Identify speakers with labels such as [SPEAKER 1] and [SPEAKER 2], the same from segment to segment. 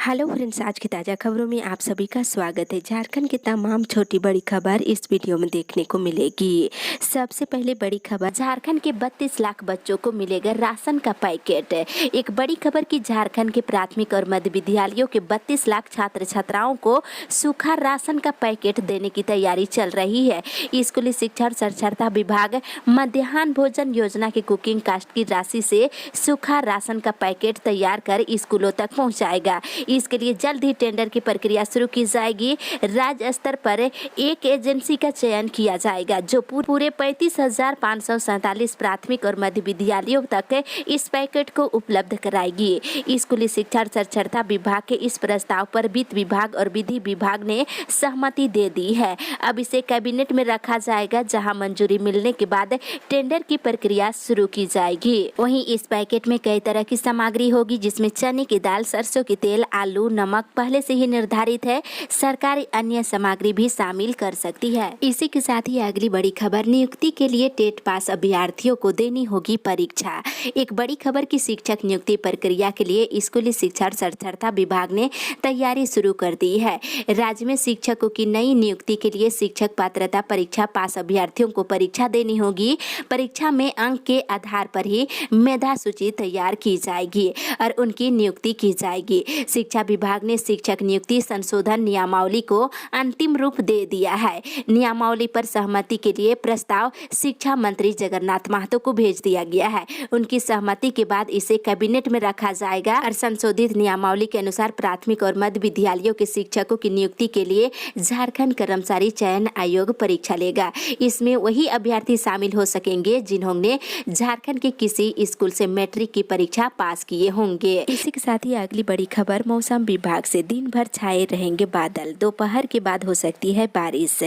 [SPEAKER 1] Hello friends, आज की ताज़ा खबरों में आप सभी का स्वागत है। झारखंड की तमाम छोटी बड़ी खबर इस वीडियो में देखने को मिलेगी। सबसे पहले बड़ी खबर, झारखंड के 32 लाख बच्चों को मिलेगा राशन का पैकेट। एक बड़ी खबर की झारखंड के प्राथमिक और मध्य विद्यालयों के 32 लाख छात्र छात्राओं को सूखा राशन का पैकेट देने की तैयारी चल रही है। स्कूली शिक्षा और साक्षरता विभाग मध्याह्न भोजन योजना की कुकिंग कास्ट की राशि से सूखा राशन का पैकेट तैयार कर स्कूलों तक पहुँचाएगा। इसके लिए जल्द ही टेंडर की प्रक्रिया शुरू की जाएगी। राज्य स्तर पर एक एजेंसी का चयन किया जाएगा जो पूरे 35,547 प्राथमिक और मध्य विद्यालयों तक इस पैकेट को उपलब्ध कराएगी। स्कूली शिक्षा और साक्षरता विभाग के इस प्रस्ताव पर वित्त विभाग और विधि विभाग ने सहमति दे दी है। अब इसे कैबिनेट में रखा जाएगा, जहां मंजूरी मिलने के बाद टेंडर की प्रक्रिया शुरू की जाएगी। वहीं इस पैकेट में कई तरह की सामग्री होगी, जिसमें चने की दाल, सरसों की तेल, आलू, नमक पहले से ही निर्धारित है। सरकार अन्य सामग्री भी शामिल कर सकती है। इसी के साथ ही अगली बड़ी खबर, नियुक्ति के लिए टेट पास अभ्यर्थियों को देनी होगी परीक्षा। एक बड़ी खबर की शिक्षक नियुक्ति प्रक्रिया के लिए स्कूली शिक्षा और साक्षरता विभाग ने तैयारी शुरू कर दी है। राज्य में शिक्षकों की नई नियुक्ति के लिए शिक्षक पात्रता परीक्षा पास अभ्यर्थियों को परीक्षा देनी होगी। परीक्षा में अंक के आधार पर ही मेधा सूची तैयार की जाएगी और उनकी नियुक्ति की जाएगी। शिक्षा विभाग ने शिक्षक नियुक्ति संशोधन नियमावली को अंतिम रूप दे दिया है। नियमावली पर सहमति के लिए प्रस्ताव शिक्षा मंत्री जगन्नाथ महतो को भेज दिया गया है। उनकी सहमति के बाद इसे कैबिनेट में रखा जाएगा और संशोधित नियमावली के अनुसार प्राथमिक और मध्य विद्यालयों के शिक्षकों की नियुक्ति के लिए झारखंड कर्मचारी चयन आयोग परीक्षा लेगा। इसमें वही अभ्यर्थी शामिल हो सकेंगे जिन्होंने झारखंड के किसी स्कूल से मैट्रिक की परीक्षा पास किए होंगे। इसी के साथ ही अगली बड़ी खबर, मौसम विभाग से दिन भर छाए रहेंगे बादल, दोपहर के बाद हो सकती है बारिश।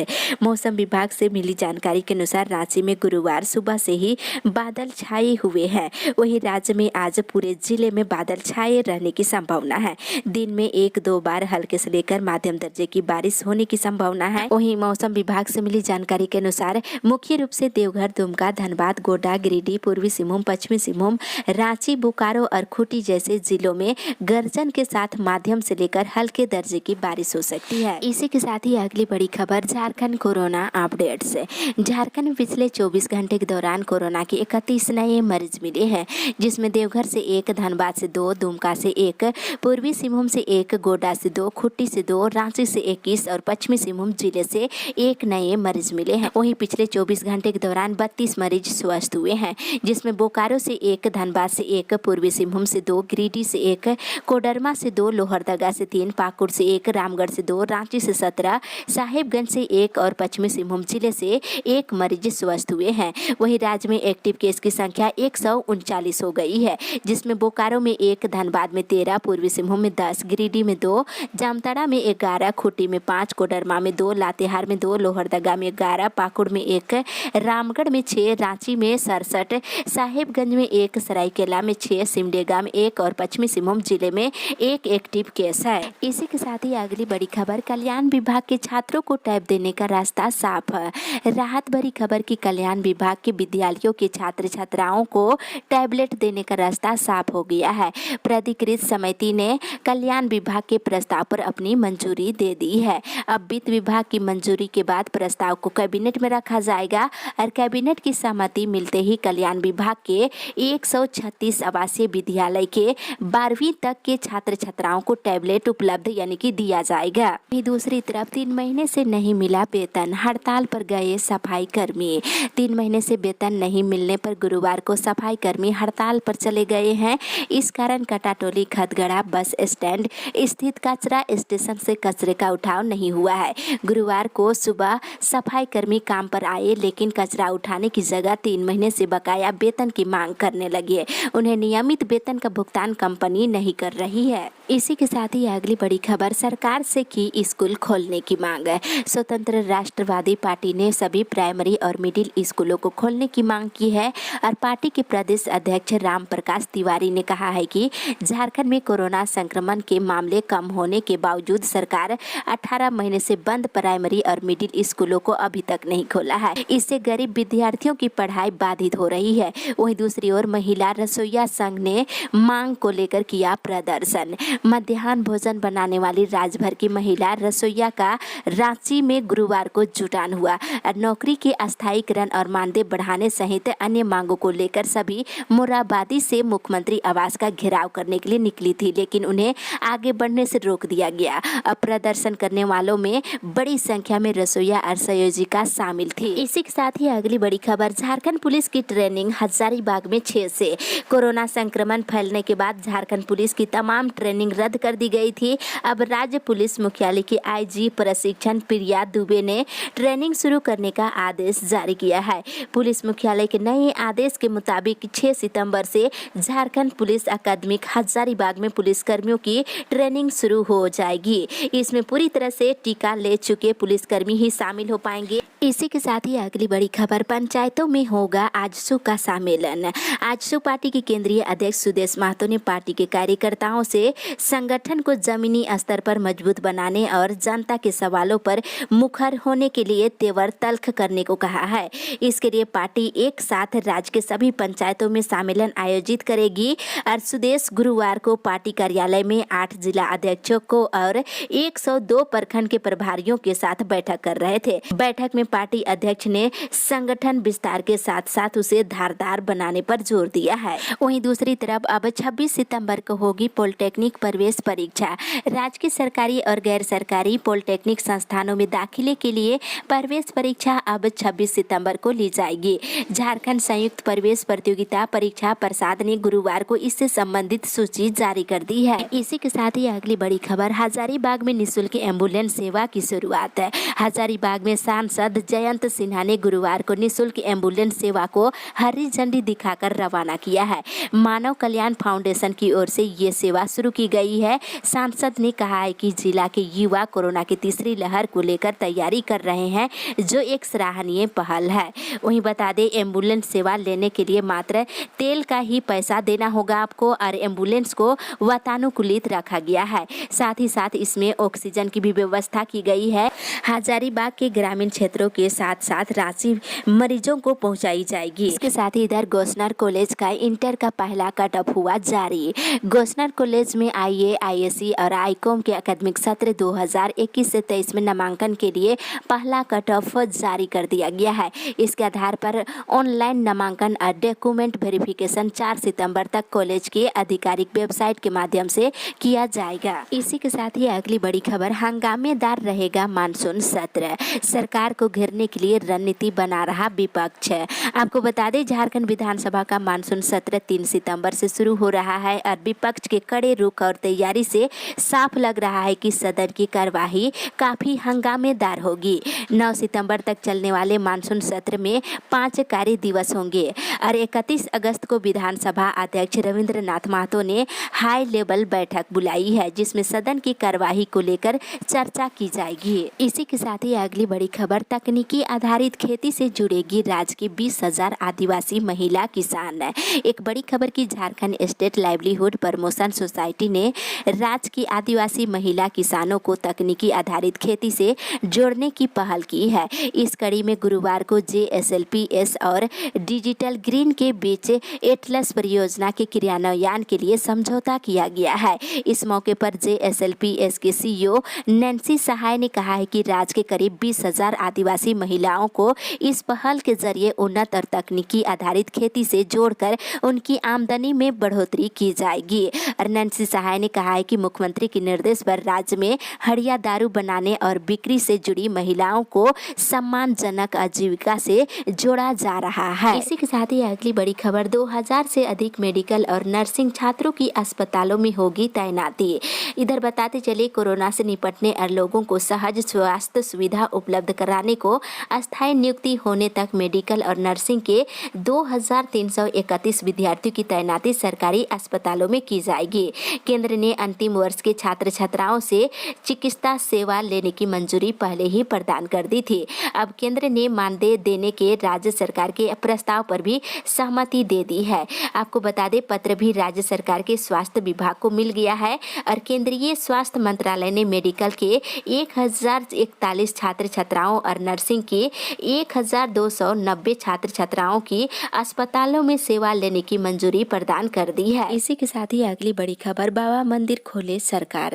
[SPEAKER 1] मौसम विभाग से मिली जानकारी के अनुसार रांची में गुरुवार सुबह से ही बादल छाए हुए हैं। वहीं राज्य में आज पूरे जिले में बादल छाए रहने की संभावना है। दिन में 1-2 बार हल्के से लेकर मध्यम दर्जे की बारिश होने की संभावना है। वहीं मौसम विभाग से मिली जानकारी के अनुसार मुख्य रूप से देवघर, दुमका, धनबाद, गोड्डा, गिरिडीह, पूर्वी सिंहभूम, पश्चिमी सिंहभूम, रांची, बोकारो और खूंटी जैसे जिलों में गर्जन के साथ माध्यम से लेकर हल्के दर्जे की बारिश हो सकती है। इसी के साथ ही अगली बड़ी खबर, झारखंड कोरोना अपडेट्स। झारखंड में पिछले 24 घंटे के दौरान कोरोना के 31 नए मरीज मिले हैं, जिसमें देवघर से 1, धनबाद से 2, दुमका से 1, पूर्वी सिंहभूम से 1, गोड्डा से 2, खूंटी से 2, रांची से 21 और पश्चिमी सिंहभूम जिले से 1 नए मरीज मिले हैं। वहीं पिछले 24 घंटे के दौरान 32 मरीज स्वस्थ हुए हैं, जिसमें बोकारो से 1, धनबाद से 1, पूर्वी सिंहभूम से 2, गिरिडीह से 1, कोडरमा से 2, लोहरदगा से 3, पाकुड़ से 1, रामगढ़ से 2, रांची से 17, साहिबगंज से 1 और पश्चिमी सिंहभूम जिले से 1 मरीज स्वस्थ हुए हैं। वहीं राज्य में एक्टिव केस की संख्या 139 हो गई है, जिसमें बोकारो में 1, धनबाद में 13, पूर्वी सिंहभूम में 10, गिरिडीह में 2, जामताड़ा में 11, खूंटी में 5, कोडरमा में 2, लातेहार में 2, लोहरदगा में 11, पाकुड़ में 1, रामगढ़ में 6, रांची में 67, साहिबगंज में 1, सरायकेला में 6, सिमडेगा में 1 और पश्चिमी सिंहभूम जिले में 1 एक्टिव केस है। इसी के साथ ही अगली बड़ी खबर, कल्याण विभाग के छात्रों को टैब देने का रास्ता साफ है। राहत भरी खबर की कल्याण विभाग के विद्यालयों के छात्र छात्राओं को टैबलेट देने का रास्ता साफ हो गया है। प्राधिकृत समिति ने कल्याण विभाग के प्रस्ताव पर अपनी मंजूरी दे दी है। अब वित्त विभाग की मंजूरी के बाद प्रस्ताव को कैबिनेट में रखा जाएगा और कैबिनेट की सहमति मिलते ही कल्याण विभाग के 136 आवासीय विद्यालय के 12वीं तक के छात्र छात्राओं को टैबलेट उपलब्ध यानी कि दिया जाएगा। वहीं दूसरी तरफ 3 महीने से नहीं मिला वेतन, हड़ताल पर गए सफाई कर्मी। 3 महीने से वेतन नहीं मिलने पर गुरुवार को सफाई कर्मी हड़ताल पर चले गए हैं। इस कारण कटाटोली खदगड़ा बस स्टैंड स्थित कचरा स्टेशन से कचरे का उठाव नहीं हुआ है। गुरुवार को सुबह सफाई कर्मी काम पर आए, लेकिन कचरा उठाने की जगह 3 महीने से बकाया वेतन की मांग करने लगे। उन्हें नियमित वेतन का भुगतान कंपनी नहीं कर रही है। इसी के साथ ही अगली बड़ी खबर, सरकार से की स्कूल खोलने की मांग। स्वतंत्र राष्ट्रवादी पार्टी ने सभी प्राइमरी और मिडिल स्कूलों को खोलने की मांग की है और पार्टी के प्रदेश अध्यक्ष राम प्रकाश तिवारी ने कहा है कि झारखंड में कोरोना संक्रमण के मामले कम होने के बावजूद सरकार 18 महीने से बंद प्राइमरी और मिडिल स्कूलों को अभी तक नहीं खोला है। इससे गरीब विद्यार्थियों की पढ़ाई बाधित हो रही है। वहीं दूसरी ओर महिला रसोईया संघ ने मांग को लेकर किया प्रदर्शन। मध्याह्न भोजन बनाने वाली राज्यभर की महिला रसोइया का रांची में गुरुवार को जुटान हुआ। नौकरी के अस्थायीकरण और मानदेय बढ़ाने सहित अन्य मांगों को लेकर सभी मोराबादी से मुख्यमंत्री आवास का घेराव करने के लिए निकली थी, लेकिन उन्हें आगे बढ़ने से रोक दिया गया। प्रदर्शन करने वालों में बड़ी संख्या में रसोइया और संयोजिका शामिल थी। इसी के साथ ही अगली बड़ी खबर, झारखंड पुलिस की ट्रेनिंग हजारीबाग में 6 से। कोरोना संक्रमण फैलने के बाद झारखंड पुलिस की तमाम ट्रेनिंग रद्द कर दी गई थी। अब राज्य पुलिस मुख्यालय की आईजी प्रशिक्षण प्रिया दुबे ने ट्रेनिंग शुरू करने का आदेश जारी किया है। पुलिस मुख्यालय के नए आदेश के मुताबिक 6 सितंबर से झारखंड पुलिस अकादमी हजारीबाग में पुलिसकर्मियों की ट्रेनिंग शुरू हो जाएगी। इसमें पूरी तरह से टीका ले चुके पुलिसकर्मी ही शामिल हो पाएंगे। इसी के साथ ही अगली बड़ी खबर, पंचायतों में होगा आजसू का सम्मेलन। आजसू पार्टी के केंद्रीय अध्यक्ष सुदेश महतो ने पार्टी के कार्यकर्ताओं से संगठन को जमीनी स्तर पर मजबूत बनाने और जनता के सवालों पर मुखर होने के लिए तेवर तल्ख करने को कहा है। इसके लिए पार्टी एक साथ राज्य के सभी पंचायतों में सम्मेलन आयोजित करेगी। और सुदेश गुरुवार को पार्टी कार्यालय में 8 जिला अध्यक्षों को और 102 प्रखंड के प्रभारियों के साथ बैठक कर रहे थे। बैठक में पार्टी अध्यक्ष ने संगठन विस्तार के साथ साथ उसे धारदार बनाने पर जोर दिया है। वहीं दूसरी तरफ अब 26 सितंबर को होगी पॉलिटेक्निक प्रवेश परीक्षा। राज्य के सरकारी और गैर सरकारी पॉलिटेक्निक संस्थानों में दाखिले के लिए प्रवेश परीक्षा अब 26 सितंबर को ली जाएगी। झारखंड संयुक्त प्रवेश प्रतियोगिता परीक्षा परिषद ने गुरुवार को इससे संबंधित सूची जारी कर दी है। इसी के साथ ही अगली बड़ी खबर, हजारीबाग में निःशुल्क एम्बुलेंस सेवा की शुरुआत है। हजारीबाग में सांसद जयंत सिन्हा ने गुरुवार को निःशुल्क एम्बुलेंस सेवा को हरी झंडी दिखाकर रवाना किया है। मानव कल्याण फाउंडेशन की ओर से ये सेवा शुरू की गई है। सांसद ने कहा है कि जिला के युवा कोरोना की तीसरी लहर को लेकर तैयारी कर रहे हैं, जो एक सराहनीय पहल है। वहीं बता दें, एम्बुलेंस सेवा लेने के लिए मात्र तेल का ही पैसा देना होगा आपको और एम्बुलेंस को वातानुकूलित रखा गया है। साथ ही साथ इसमें ऑक्सीजन की भी व्यवस्था की गई है। हजारीबाग के ग्रामीण क्षेत्रों के साथ साथ रांची मरीजों को पहुंचाई जाएगी। इसके साथ ही इधर गोस्सनर कॉलेज का इंटर का पहला कट ऑफ हुआ जारी। गोस्सनर कॉलेज में आईए, आईएससी और आईकॉम के एकेडमिक सत्र 2021 से 23 में नामांकन के लिए पहला कट ऑफ जारी कर दिया गया है। इसके आधार पर ऑनलाइन नामांकन और डॉक्यूमेंट वेरिफिकेशन 4 सितंबर तक कॉलेज के आधिकारिक वेबसाइट के माध्यम से किया जाएगा। इसी के साथ ही अगली बड़ी खबर, हंगामेदार रहेगा मानसून सत्र। सरकार को घेरने के लिए रणनीति बना रहा विपक्ष। आपको बता दें, झारखंड विधानसभा का मानसून सत्र 3 सितंबर से शुरू हो रहा है और विपक्ष के कड़े रुख और तैयारी से साफ लग रहा है कि सदन की कार्यवाही काफी हंगामेदार होगी। 9 सितंबर तक चलने वाले मानसून सत्र में 5 कार्य दिवस होंगे और 31 अगस्त को विधानसभा अध्यक्ष रविंद्रनाथ महतो ने हाई लेवल बैठक बुलाई है, जिसमें सदन की कार्यवाही को लेकर चर्चा की जाएगी। इसी के साथ ही अगली बड़ी खबर, तकनीकी आधारित खेती से जुड़ेगी राज्य की 20,000 आदिवासी महिला किसान। एक बड़ी खबर की, Jharkhand state livelihood promotion society ने राज्य की आदिवासी महिला किसानों को तकनीकी आधारित खेती से जोड़ने की पहल की है। इस कड़ी में गुरुवार को JSLPS और डिजिटल ग्रीन के बीच एटलस परियोजना के क्रियान्वयन के लिए समझौता किया गया है। इस मौके पर JSLPS के CEO नैन्सी सहाय ने कहा है कि राज्य के करीब 20,000 आदिवासी महिलाओं को इस पहल के जरिए उन्नत और तकनीकी आधारित खेती से जोड़कर उनकी आमदनी में बढ़ोतरी की जाएगी। और नैन्सी सहाय ने कहा है कि मुख्यमंत्री के निर्देश पर राज्य में हड़िया दारू बनाने और बिक्री से जुड़ी महिलाओं को सम्मानजनक आजीविका से जोड़ा जा रहा है। इसी के साथ ही अगली बड़ी खबर, 2000 से अधिक मेडिकल और नर्सिंग छात्रों की अस्पतालों में होगी तैनाती। इधर बताते चले, कोरोना से निपटने और लोगों को सहज स्वास्थ्य सुविधा उपलब्ध कराने को अस्थायी नियुक्ति होने तक मेडिकल और नर्सिंग के 2331 विद्यार्थियों की तैनाती सरकारी अस्पतालों में की जाएगी। केंद्र ने अंतिम वर्ष के छात्र छात्राओं से चिकित्सा सेवा लेने की मंजूरी पहले ही प्रदान कर दी थी। अब केंद्र ने मानदेय देने के राज्य सरकार के प्रस्ताव पर भी सहमति दे दी है। आपको बता दें, पत्र भी राज्य सरकार के स्वास्थ्य विभाग को मिल गया है और केंद्रीय स्वास्थ्य मंत्रालय ने मेडिकल के 1041 छात्र छात्राओं और नर्सिंग के 1290 छात्र छात्राओं की अस्पतालों में सेवा लेने की मंजूरी प्रदान कर दी है। इसी के साथ ही अगली बड़ी खबर, बाबा बाबा मंदिर खोले सरकार।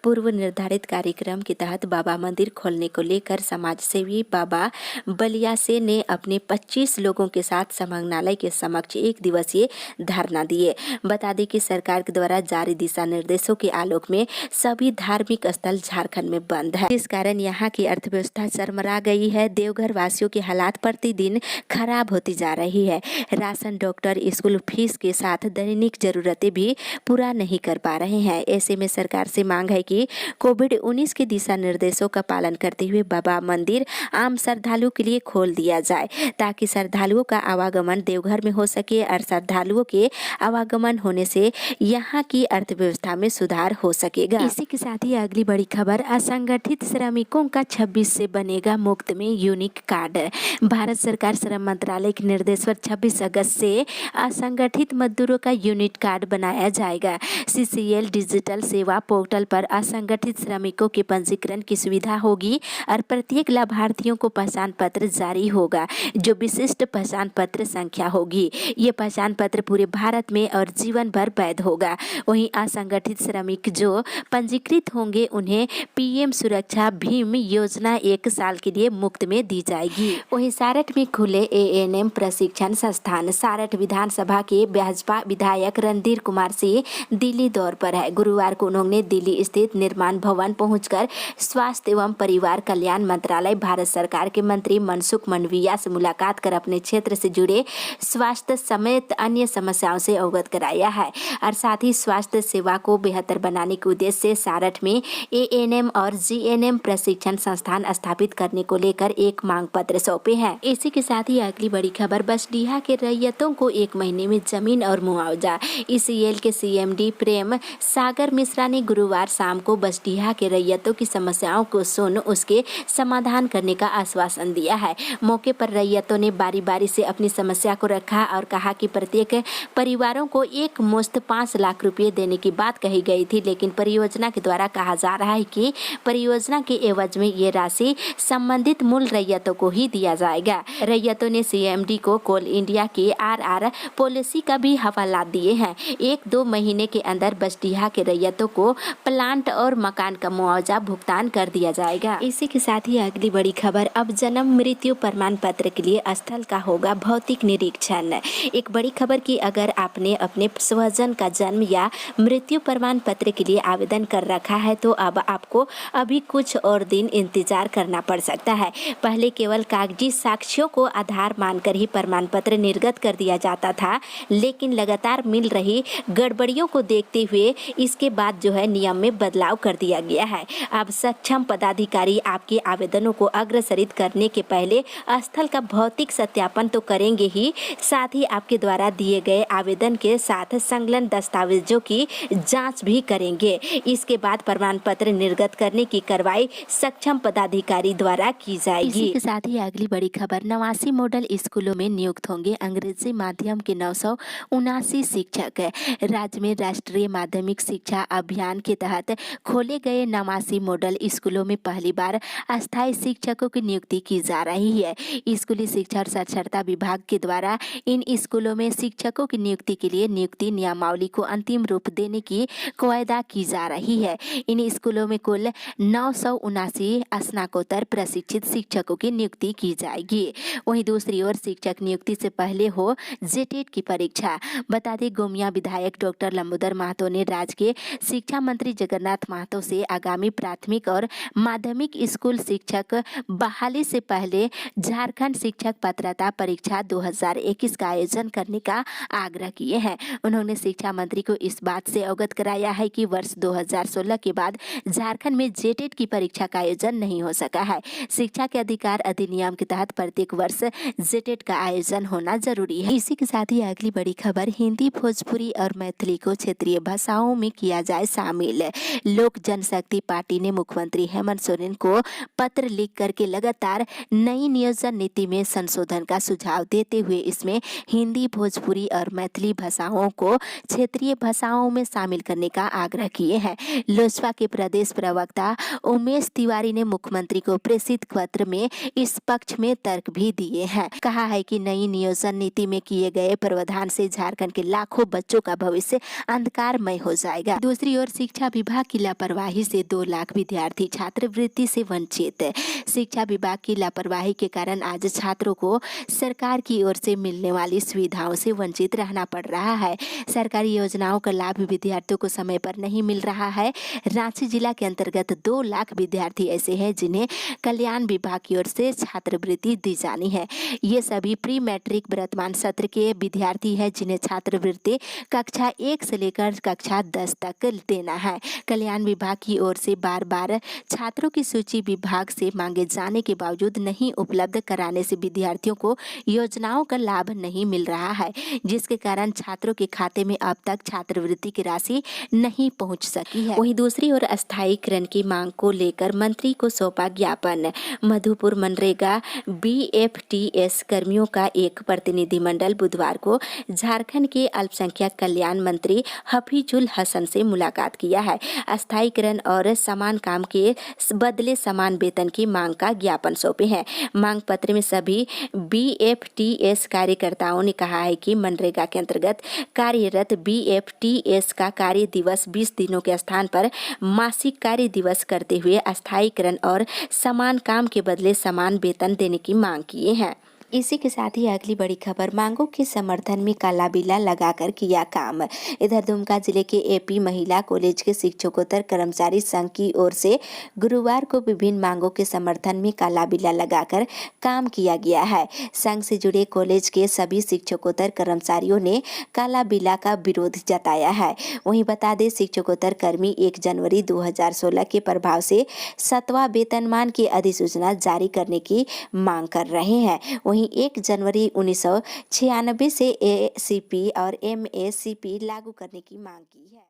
[SPEAKER 1] पूर्व निर्धारित कार्यक्रम के तहत बाबा मंदिर खोलने को लेकर समाज सेवी बाबा बलियासे ने अपने 25 लोगों के साथ समंगनालय के समक्ष 1 दिवसीय धरना दिए। बता दें कि सरकार के द्वारा जारी दिशा निर्देशों के आलोक में सभी धार्मिक स्थल झारखंड में बंद है, जिस कारण यहाँ की अर्थव्यवस्था चरमरा गई है। देवघर वासियों के हालात प्रतिदिन खराब होती जा रही है। राशन, डॉक्टर, स्कूल फीस के साथ दैनिक जरूरतें भी पूरा नहीं कर पा रहे हैं। ऐसे में सरकार से मांग है कि कोविड-19 के दिशा निर्देशों का पालन करते हुए बाबा मंदिर आम श्रद्धालुओं के लिए खोल दिया जाए, ताकि श्रद्धालुओं का आवागमन देवघर में हो सके और श्रद्धालुओं के आवागमन होने से यहाँ की अर्थव्यवस्था में सुधार हो सकेगा। इसी के साथ ही अगली बड़ी खबर, असंगठित श्रमिकों का 26 से बनेगा मुफ्त में यूनिक कार्ड। भारत सरकार श्रम मंत्रालय के निर्देश पर 26 अगस्त से असंगठित मजदूरों का यूनिट कार्ड बनाया जाएगा। CCL डिजिटल सेवा पोर्टल पर असंगठित श्रमिकों के पंजीकरण की सुविधा होगी और प्रत्येक लाभार्थियों को पहचान पत्र जारी होगा, जो विशिष्ट पहचान पत्र संख्या होगी। ये पहचान पत्र पूरे भारत में और जीवन भर वैध होगा। वहीं असंगठित श्रमिक जो पंजीकृत होंगे उन्हें PM सुरक्षा भीम योजना 1 साल के लिए मुफ्त में दी जाएगी। वहीं सारठ में खुले ANM प्रशिक्षण संस्थान। सारठ विधानसभा के भाजपा विधायक रणधीर कुमार सिंह दिल्ली दौर पर है। गुरुवार को उन्होंने दिल्ली स्थित निर्माण भवन पहुंचकर स्वास्थ्य एवं परिवार कल्याण मंत्रालय, भारत सरकार के मंत्री मनसुख मांडविया से मुलाकात कर अपने क्षेत्र से जुड़े स्वास्थ्य समेत अन्य समस्याओं से अवगत कराया है और साथ ही स्वास्थ्य सेवा को बेहतर बनाने के उद्देश्य से सारठ में ANM और GNM प्रशिक्षण संस्थान स्थापित करने को लेकर एक मांग पत्र सौंपे हैं। इसी के साथ ही अगली बड़ी खबर, बसडीहा के रैयतों को 1 महीने में जमीन और मुआवजा। ECL के CMD प्रेम सागर मिश्रा ने गुरुवार शाम को बसडीहा के रैयतों की समस्याओं को सुन उसके समाधान करने का आश्वासन दिया है। मौके पर रैयतों ने बारी बारी से अपनी समस्या को रखा और कहा कि प्रत्येक परिवारों को एक मुश्त 5 लाख रुपए देने की बात कही गई थी, लेकिन परियोजना के द्वारा कहा जा रहा है कि परियोजना के एवज में ये राशि संबंधित मूल रैयतों को ही दिया जाएगा। रैयतों ने CMD को कोल इंडिया के RR पॉलिसी का भी हवाला दिए हैं। 1-2 महीने के अंदर बसडीहा के रैयतों को प्लांट और मकान का मुआवजा भुगतान कर दिया जाएगा। इसी के साथ ही अगली बड़ी खबर, अब जन्म मृत्यु प्रमाण पत्र के लिए स्थल का होगा भौतिक निरीक्षण। एक बड़ी खबर कि अगर आपने अपने स्वजन का जन्म या मृत्यु प्रमाण पत्र के लिए आवेदन कर रखा है तो अब आपको अभी कुछ और दिन इंतजार करना पड़ सकता है। पहले केवल कागजी साक्ष्यों को आधार मानकर ही प्रमाण पत्र निर्गत कर दिया जाता था, लेकिन लगातार मिल रही गड़बड़ियों को देखते हुए इसके बाद जो है नियम में बदलाव कर दिया गया है। अब सक्षम पदाधिकारी आपके आवेदनों को अग्रसरित करने के पहले स्थल का भौतिक सत्यापन तो करेंगे ही, साथ ही आपके द्वारा दिए गए आवेदन के साथ संलग्न दस्तावेजों की जांच भी करेंगे। इसके बाद प्रमाण पत्र निर्गत करने की कार्रवाई सक्षम पदाधिकारी द्वारा की जाएगी। इसी के साथ ही अगली बड़ी खबर, 89 मॉडल स्कूलों में नियुक्त होंगे अंग्रेजी माध्यम के 979 शिक्षक। राज्य में राष्ट्रीय माध्यमिक शिक्षा अभियान के तहत खोले गए 89 मॉडल स्कूलों में पहली बार अस्थायी शिक्षकों की नियुक्ति की जा रही है। स्कूली शिक्षा और साक्षरता विभाग के द्वारा इन स्कूलों में शिक्षकों की नियुक्ति के लिए नियुक्ति नियमावली को अंतिम रूप देने की कवायदा की जा रही है। इन स्कूलों में कुल 979 स्नातकोत्तर प्रशिक्षित शिक्षकों की नियुक्ति की जाएगी। वहीं दूसरी ओर शिक्षक नियुक्ति से पहले हो जेटेट की परीक्षा। बता दें, गोमिया विधायक डॉक्टर लंबोदर महतो ने राज्य के शिक्षा मंत्री जगन्नाथ महतो से आगामी प्राथमिक और माध्यमिक स्कूल शिक्षक बहाली से पहले झारखंड शिक्षक पात्रता परीक्षा 2021 का आयोजन करने का आग्रह किए हैं। उन्होंने शिक्षा मंत्री को इस बात से अवगत कराया है कि वर्ष 2016 के बाद झारखंड में जेटेट की परीक्षा का आयोजन नहीं हो सका है। शिक्षा के अधिकार अधिनियम के तहत प्रत्येक वर्ष जेटेट का आयोजन होना जरूरी है। इसी के साथ ही अगली बड़ी खबर, हिंदी, भोजपुरी और मैथिली को क्षेत्रीय भाषाओं में किया जाए शामिल। लोक जनशक्ति पार्टी ने मुख्यमंत्री हेमंत सोरेन को पत्र लिख करके लगातार नई नियोजन नीति में संशोधन का सुझाव देते हुए इसमें हिंदी, भोजपुरी और मैथिली भाषाओं को क्षेत्रीय भाषाओं में शामिल करने का आग्रह किए हैं। लोजपा के प्रदेश प्रवक्ता उमेश तिवारी ने मुख्यमंत्री को प्रेषित पत्र में इस पक्ष में तर्क भी दिए हैं। कहा है कि नई नियोजन नीति में किए गए प्रावधान से झारखंड के लाखों बच्चों का भविष्य अंधकारमय हो जाएगा। दूसरी ओर शिक्षा विभाग की लापरवाही से 2 लाख विद्यार्थी छात्रवृत्ति से वंचित। शिक्षा विभाग की लापरवाही के कारण आज छात्रों को सरकार की ओर से मिलने वाली सुविधाओं से वंचित रहना पड़ रहा है। सरकारी योजनाओं का लाभ विद्यार्थियों को समय पर नहीं मिल रहा है। रांची जिला के अंतर्गत 2 लाख विद्यार्थी ऐसे हैं जिन्हें कल्याण विभाग की ओर से छात्रवृत्ति दी जानी है। ये सभी प्री मैट्रिक वर्तमान सत्र के विद्यार्थी हैं जिन्हें छात्रवृत्ति कक्षा 1 से लेकर कक्षा 10 तक देना है। कल्याण विभाग की ओर से बार बार छात्रों की सूची विभाग से मांगे जाने के बावजूद नहीं उपलब्ध कराने से विद्यार्थियों को योजनाओं का लाभ नहीं मिल रहा है, जिसके कारण छात्रों के खाते में अब तक छात्रवृत्ति की राशि नहीं पहुंच सकी है। वहीं दूसरी ओर अस्थायीकरण की मांग को लेकर मंत्री को सौंपा ज्ञापन। मधुपुर मनरेगा BFTS कर्मियों का एक प्रतिनिधिमंडल बुधवार को झारखंड के अल्पसंख्यक कल्याण मंत्री हफीजुल हसन से मुलाकात किया है। अस्थायीकरण और समान काम के बदले समान वेतन की मांग का ज्ञापन सौंपे हैं। मांग पत्र में सभी BFTS कार्यकर्ताओं ने कहा है कि मनरेगा के अंतर्गत कार्यरत BFTS का कार्य दिवस 20 दिनों के स्थान पर मासिक कार्य दिवस करते हुए अस्थायीकरण और समान काम के बदले समान वेतन देने की मांग किए हैं। इसी के साथ ही अगली बड़ी खबर, मांगों के समर्थन में काला बिल्ला लगाकर किया काम। इधर दुमका जिले के AP महिला कॉलेज के शिक्षकोत्तर कर्मचारी संघ की ओर से गुरुवार को विभिन्न मांगों के समर्थन में काला बिल्ला लगाकर काम किया गया है। संघ से जुड़े कॉलेज के सभी शिक्षकोत्तर कर्मचारियों ने काला बिल्ला का विरोध जताया है। वहीं बता दें, शिक्षकोत्तर कर्मी 1 जनवरी 2016 के प्रभाव से 7वां वेतनमान की अधिसूचना जारी करने की मांग कर रहे हैं। वहीं 1 जनवरी 1996 से ACP और MACP लागू करने की मांग की है।